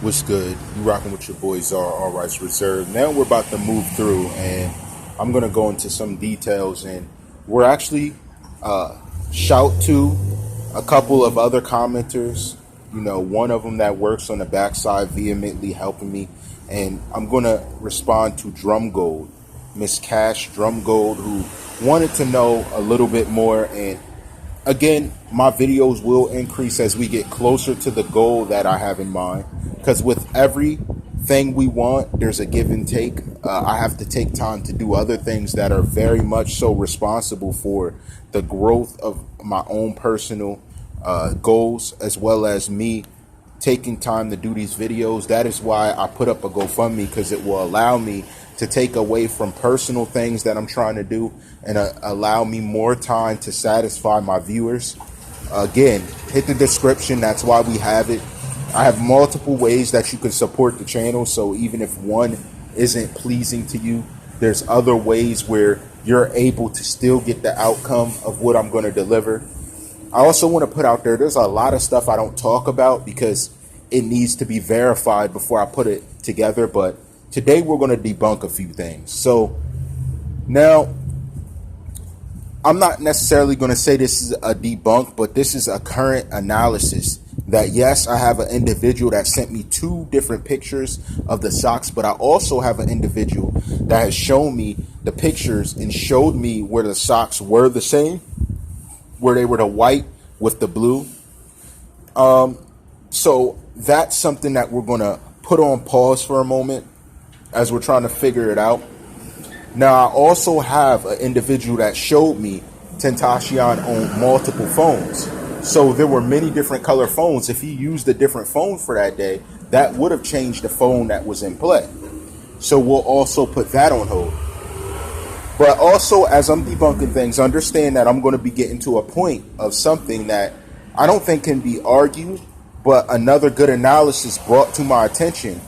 What's good? You rocking with your boy TheCzarr, all rights reserved. Now we're about to move through, and I'm gonna go into some details. And we're actually shout to a couple of other commenters. You know, one of them that works on the backside, vehemently helping me, and I'm gonna respond to Drum Gold, Miss Cash Drum Gold, who wanted to know a little bit more. And again, my videos will increase as we get closer to the goal that I have in mind. Because with everything we want, there's a give and take. I have to take time to do other things that are very much so responsible for the growth of my own personal goals, as well as me taking time to do these videos. That is why I put up a GoFundMe, because it will allow me to take away from personal things that I'm trying to do and allow me more time to satisfy my viewers. Again, hit the description. That's why we have it. I have multiple ways that you can support the channel. So even if one isn't pleasing to you, there's other ways where you're able to still get the outcome of what I'm going to deliver. I also want to put out there's a lot of stuff I don't talk about because it needs to be verified before I put it together. But today we're going to debunk a few things. So now, I'm not necessarily going to say this is a debunk, but this is a current analysis that, yes, I have an individual that sent me 2 different pictures of the socks, but I also have an individual that has shown me the pictures and showed me where the socks were the same, where they were the white with the blue. So that's something that we're going to put on pause for a moment as we're trying to figure it out. Now, I also have an individual that showed me Tentacion on multiple phones. So there were many different color phones. If he used a different phone for that day, that would have changed the phone that was in play. So we'll also put that on hold. But also, as I'm debunking things, understand that I'm going to be getting to a point of something that I don't think can be argued, but another good analysis brought to my attention.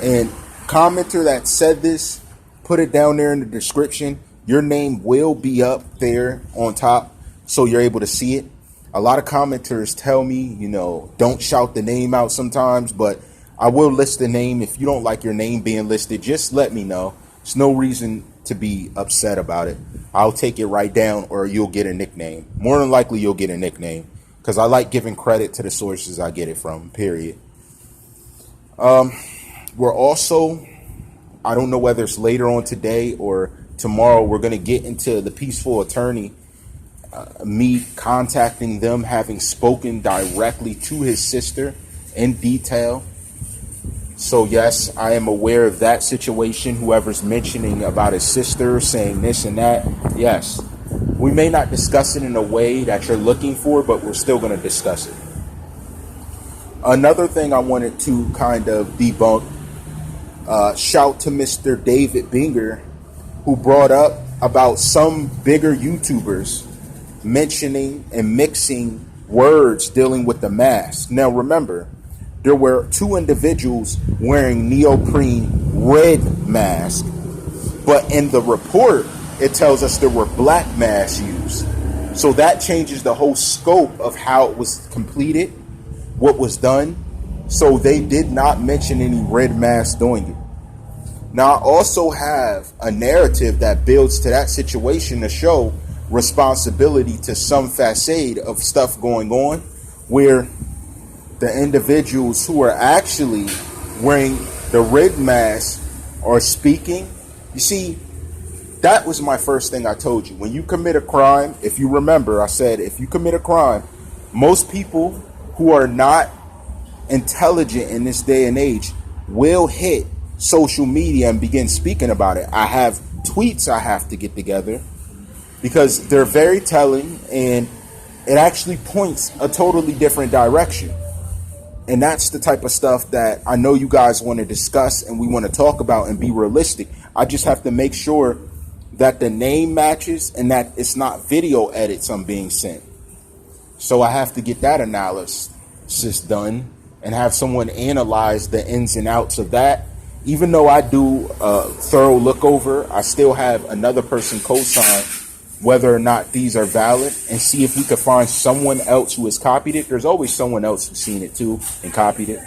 And commenter that said this, put it down there in the description. Your name will be up there on top so you're able to see it. A lot of commenters tell me, you know, don't shout the name out sometimes, but I will list the name. If you don't like your name being listed, just let me know. There's no reason to be upset about it. I'll take it right down, or you'll get a nickname. More than likely, you'll get a nickname because I like giving credit to the sources I get it from, period. We're also, I don't know whether it's later on today or tomorrow, we're going to get into the peaceful attorney, me contacting them, having spoken directly to his sister in detail. So yes, I am aware of that situation. Whoever's mentioning about his sister saying this and that, yes, we may not discuss it in a way that you're looking for, but we're still going to discuss it. Another thing I wanted to kind of debunk, shout to Mr. David Binger, who brought up about some bigger YouTubers mentioning and mixing words dealing with the mask. Now remember, there were 2 individuals wearing neoprene red masks, but in the report it tells us there were black masks used. So that changes the whole scope of how it was completed, what was done. So they did not mention any red masks doing it. Now, I also have a narrative that builds to that situation to show responsibility to some facade of stuff going on, where the individuals who are actually wearing the red mask are speaking. You see, that was my first thing I told you. When you commit a crime, if you remember, I said, if you commit a crime, most people who are not intelligent in this day and age will hit social media and begin speaking about it. I have tweets I have to get together because they're very telling, and it actually points a totally different direction. And that's the type of stuff that I know you guys want to discuss and we want to talk about and be realistic. I just have to make sure that the name matches and that it's not video edits I'm being sent. So I have to get that analysis done and have someone analyze the ins and outs of that. Even though I do a thorough look over, I still have another person co-sign whether or not these are valid and see if we could find someone else who has copied it. There's always someone else who's seen it too and copied it.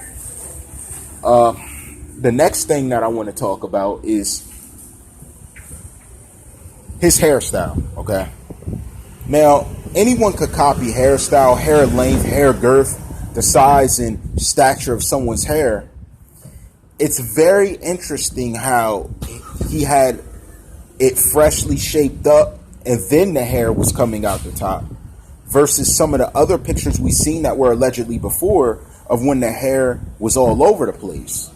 The next thing that I want to talk about is his hairstyle. Okay. Now, anyone could copy hairstyle, hair length, hair girth, the size and stature of someone's hair. It's very interesting how he had it freshly shaped up and then the hair was coming out the top versus some of the other pictures we've seen that were allegedly before of when the hair was all over the place.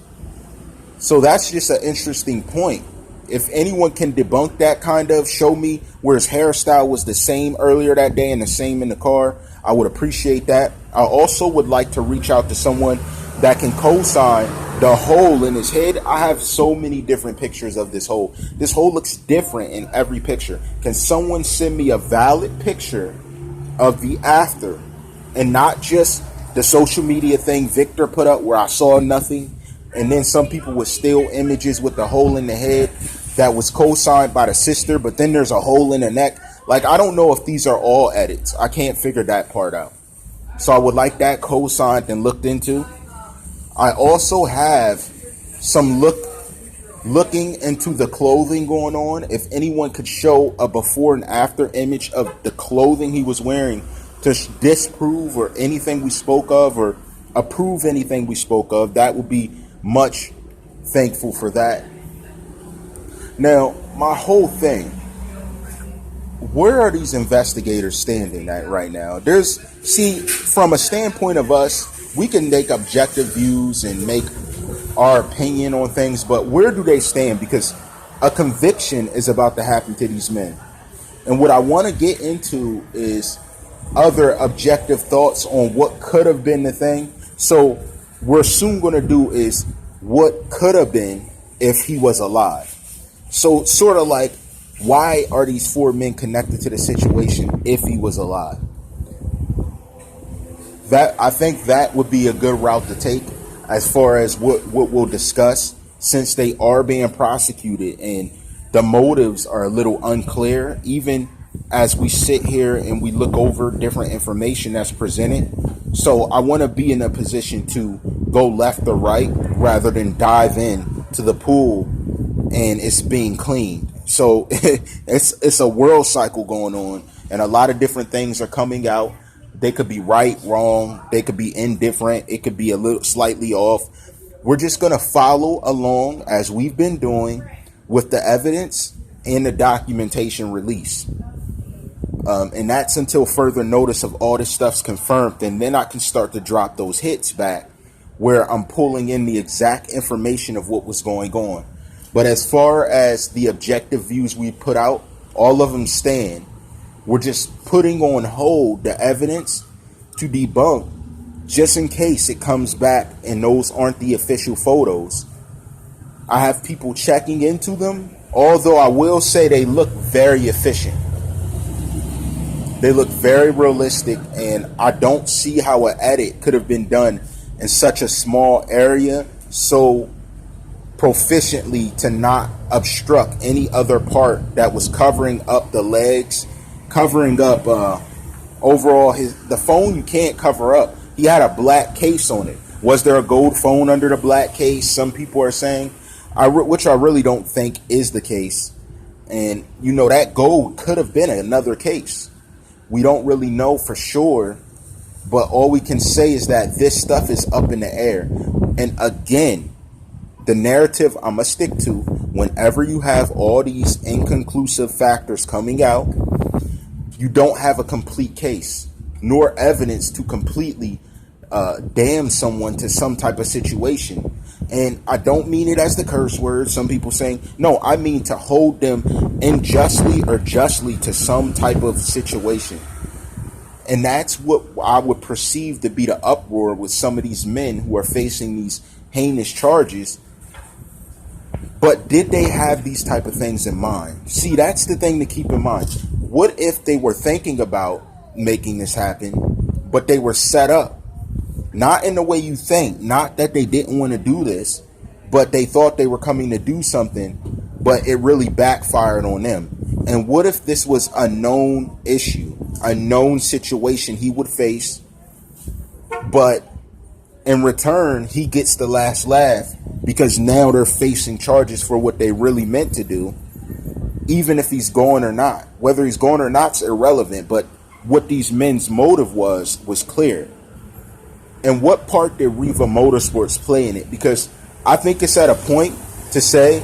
So that's just an interesting point. If anyone can debunk that, kind of show me where his hairstyle was the same earlier that day and the same in the car, I would appreciate that. I also would like to reach out to someone that can co-sign the hole in his head. I have so many different pictures of this hole. This hole looks different in every picture. Can someone send me a valid picture of the after and not just the social media thing Victor put up where I saw nothing, and then some people with still images with the hole in the head that was co-signed by the sister, but then there's a hole in the neck. Like, I don't know if these are all edits. I can't figure that part out. So I would like that co-signed and looked into. I also have some looking into the clothing going on. If anyone could show a before and after image of the clothing he was wearing to disprove or anything we spoke of or approve anything we spoke of, that would be much thankful for that. Now, my whole thing, where are these investigators standing at right now? See, from a standpoint of us, we can make objective views and make our opinion on things, but where do they stand? Because a conviction is about to happen to these men. And what I want to get into is other objective thoughts on what could have been the thing. So we're soon going to do is what could have been if he was alive. So sort of like, why are these four men connected to the situation if he was alive? I think that would be a good route to take as far as what we'll discuss, since they are being prosecuted and the motives are a little unclear, even as we sit here and we look over different information that's presented. So I want to be in a position to go left or right rather than dive in to the pool and it's being cleaned. So it's a world cycle going on, and a lot of different things are coming out. They could be right, wrong. They could be indifferent. It could be a little slightly off. We're just going to follow along as we've been doing with the evidence and the documentation release. And that's until further notice of all this stuff's confirmed. And then I can start to drop those hits back where I'm pulling in the exact information of what was going on. But as far as the objective views we put out, all of them stand. We're just putting on hold the evidence to debunk just in case it comes back and those aren't the official photos. I have people checking into them, although I will say they look very efficient. They look very realistic, and I don't see how an edit could have been done in such a small area so proficiently to not obstruct any other part that was covering up the legs, covering up overall the phone. You can't cover up. He had a black case on it. Was there a gold phone under the black case? Some people are saying, which I really don't think is the case. And you know, that gold could have been another case. We don't really know for sure, but all we can say is that this stuff is up in the air. And again, the narrative I'm going to stick to, whenever you have all these inconclusive factors coming out, you don't have a complete case, nor evidence to completely damn someone to some type of situation. And I don't mean it as the curse word. Some people saying, no, I mean to hold them unjustly or justly to some type of situation. And that's what I would perceive to be the uproar with some of these men who are facing these heinous charges. But did they have these type of things in mind? See, that's the thing to keep in mind. What if they were thinking about making this happen, but they were set up? Not in the way you think, not that they didn't want to do this, but they thought they were coming to do something, but it really backfired on them. And what if this was a known issue, a known situation he would face, but In return, he gets the last laugh because now they're facing charges for what they really meant to do, even if he's going or not. Whether he's going or not's irrelevant, but what these men's motive was clear. And what part did Riva Motorsports play in it? Because I think it's at a point to say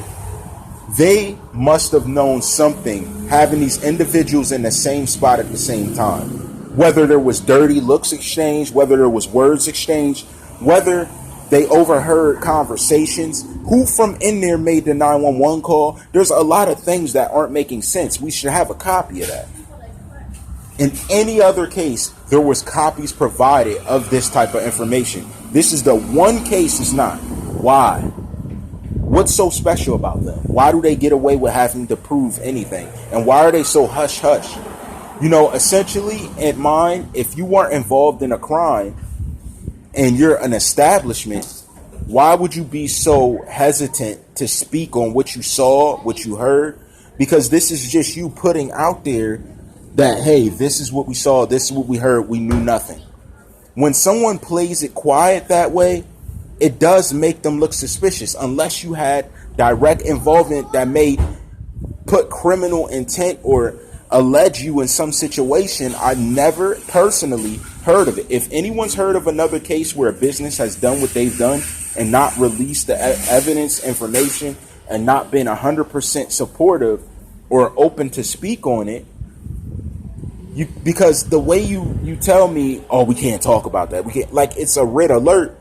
they must have known something having these individuals in the same spot at the same time. Whether there was dirty looks exchanged, whether there was words exchanged, whether they overheard conversations, who from in there made the 911 call. There's a lot of things that aren't making sense. We should have a copy of that. In any other case, there was copies provided of this type of information. This is the one case it's not. Why? What's so special about them? Why do they get away with having to prove anything? And why are they so hush-hush? You know, essentially, in mine, if you weren't involved in a crime and you're an establishment, why would you be so hesitant to speak on what you saw, what you heard? Because this is just you putting out there that, hey, this is what we saw, this is what we heard, we knew nothing. When someone plays it quiet that way, it does make them look suspicious, unless you had direct involvement that may put criminal intent or allege you in some situation. I never personally heard of it. If anyone's heard of another case where a business has done what they've done and not released the evidence, information, and not been 100% supportive or open to speak on it, because the way you tell me, oh, we can't talk about that, we can't, like it's a red alert.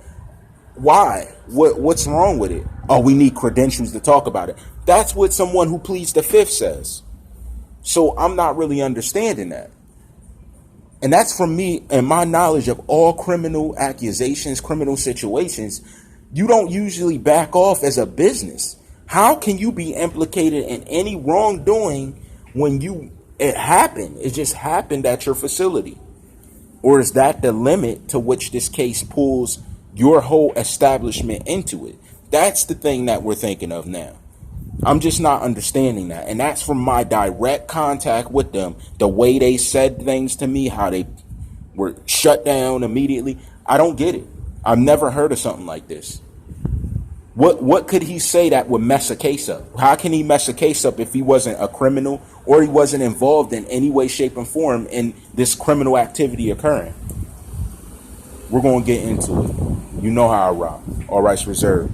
Why? What's wrong with it? Oh, we need credentials to talk about it. That's what someone who pleads the fifth says. So I'm not really understanding that. And that's from me and my knowledge of all criminal accusations, criminal situations. You don't usually back off as a business. How can you be implicated in any wrongdoing when it happened? It just happened at your facility. Or is that the limit to which this case pulls your whole establishment into it? That's the thing that we're thinking of now. I'm just not understanding that. And that's from my direct contact with them. The way they said things to me, how they were shut down immediately. I don't get it. I've never heard of something like this. What could he say that would mess a case up? How can he mess a case up if he wasn't a criminal or he wasn't involved in any way, shape, and form in this criminal activity occurring? We're going to get into it. You know how I rock. All rights reserved.